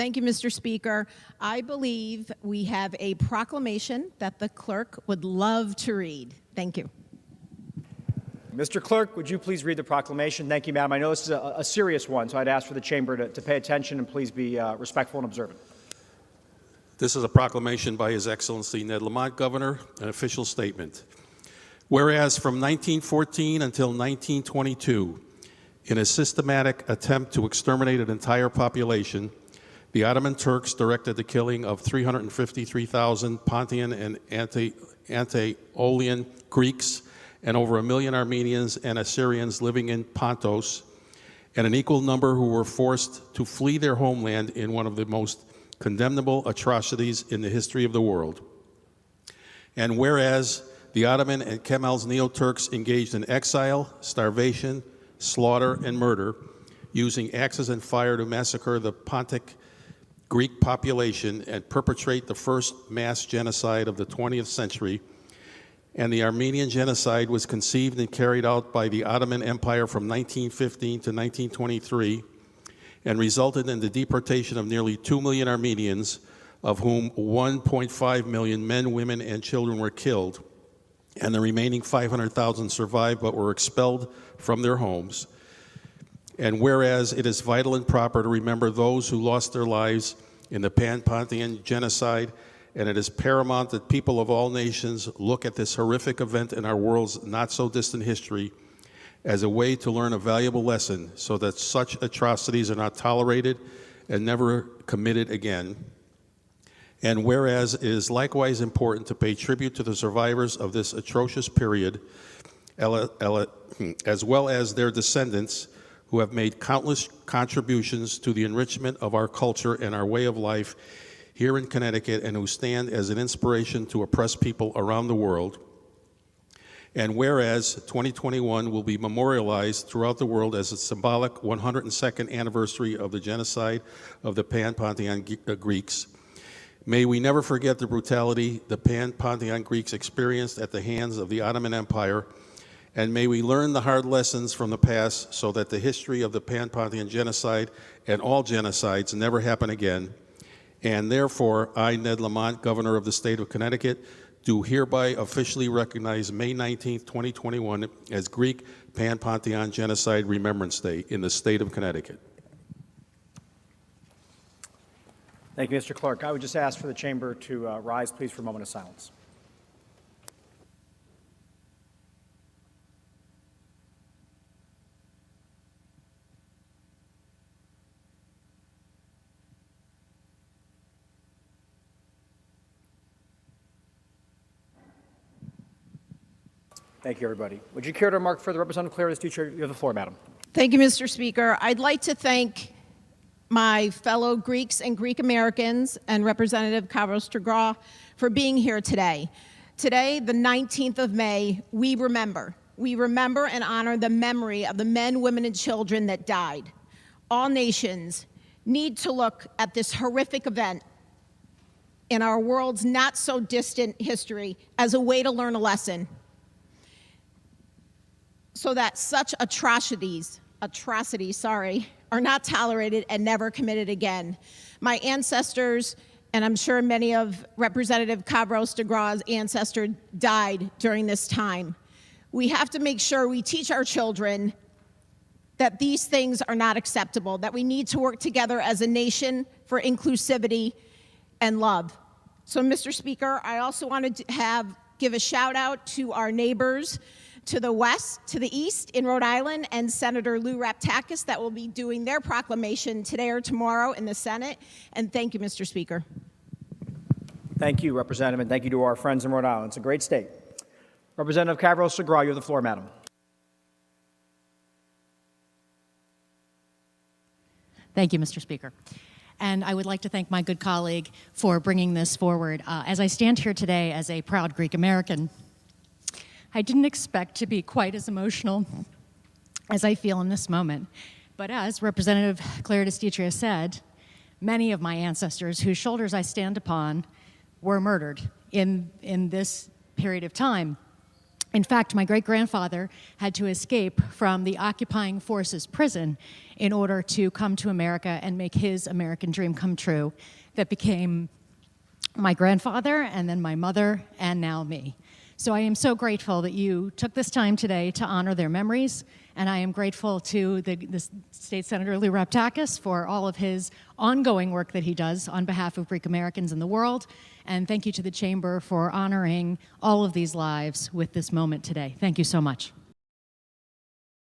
Thank you, Mr. Speaker. I believe we have a proclamation that the clerk would love to read. Thank you. Mr. Clerk, would you please read the proclamation? Thank you, Madam. I know this is a serious one, so I'd ask for the chamber to pay attention and please be respectful and observant. This is a proclamation by His Excellency Ned Lamont, Governor, an official statement. Whereas from 1914 until 1922, in a systematic attempt to exterminate an entire population, the Ottoman Turks directed the killing of 353,000 Pontian and Anatolian Greeks and over 1 million Armenians and Assyrians living in Pontus, and an equal number who were forced to flee their homeland in one of the most condemnable atrocities in the history of the world. And whereas the Ottoman and Kemal's Neo-Turks engaged in exile, starvation, slaughter, and murder, using axes and fire to massacre the Pontic Greek population and perpetrate the first mass genocide of the 20th century, and the Armenian genocide was conceived and carried out by the Ottoman Empire from 1915 to 1923 and resulted in the deportation of nearly 2 million Armenians, of whom 1.5 million men, women, and children were killed, and the remaining 500,000 survived but were expelled from their homes. And whereas it is vital and proper to remember those who lost their lives in the Pan-Pontian genocide, and it is paramount that people of all nations look at this horrific event in our world's not-so-distant history as a way to learn a valuable lesson so that such atrocities are not tolerated and never committed again. And whereas it is likewise important to pay tribute to the survivors of this atrocious period, as well as their descendants, who have made countless contributions to the enrichment of our culture and our way of life here in Connecticut, and who stand as an inspiration to oppressed people around the world. And whereas 2021 will be memorialized throughout the world as a symbolic 102nd anniversary of the genocide of the Pan-Pontian Greeks, may we never forget the brutality the Pan-Pontian Greeks experienced at the hands of the Ottoman Empire, and may we learn the hard lessons from the past so that the history of the Pan-Pontian genocide and all genocides never happen again. And therefore, I, Ned Lamont, Governor of the State of Connecticut, do hereby officially recognize May 19th, 2021 as Greek Pan-Pontian Genocide Remembrance Day in the state of Connecticut. Thank you, Mr. Clerk. I would just ask for the chamber to rise, please, for a moment of silence. Thank you, everybody. Would you care to remark further? Representative Klarides-Ditria, you have the floor, madam. Thank you, Mr. Speaker. I'd like to thank my fellow Greeks and Greek Americans and Representative Klarides-Ditria for being here today. Today, the 19th of May, we remember. We remember and honor the memory of the men, women, and children that died. All nations need to look at this horrific event in our world's not-so-distant history as a way to learn a lesson, so that such atrocities, are not tolerated and never committed again. My ancestors, and I'm sure many of Representative Klarides-Ditria's ancestors, died during this time. We have to make sure we teach our children that these things are not acceptable, that we need to work together as a nation for inclusivity and love. So, Mr. Speaker, I also wanted to give a shout out to our neighbors to the west, to the east in Rhode Island, and Senator Lou Raptakis that will be doing their proclamation today or tomorrow in the Senate. And thank you, Mr. Speaker. Thank you, Representative, and thank you to our friends in Rhode Island. It's a great state. Representative Klarides-Ditria, you have the floor, madam. Thank you, Mr. Speaker. And I would like to thank my good colleague for bringing this forward. As I stand here today as a proud Greek American, I didn't expect to be quite as emotional as I feel in this moment. But as Representative Klarides-Ditria said, many of my ancestors whose shoulders I stand upon were murdered in this period of time. In fact, my great-grandfather had to escape from the occupying forces prison in order to come to America and make his American dream come true that became my grandfather and then my mother and now me. So I am so grateful that you took this time today to honor their memories, and I am grateful to the State Senator Lou Raptakis for all of his ongoing work that he does on behalf of Greek Americans in the world, and thank you to the Chamber for honoring all of these lives with this moment today. Thank you so much.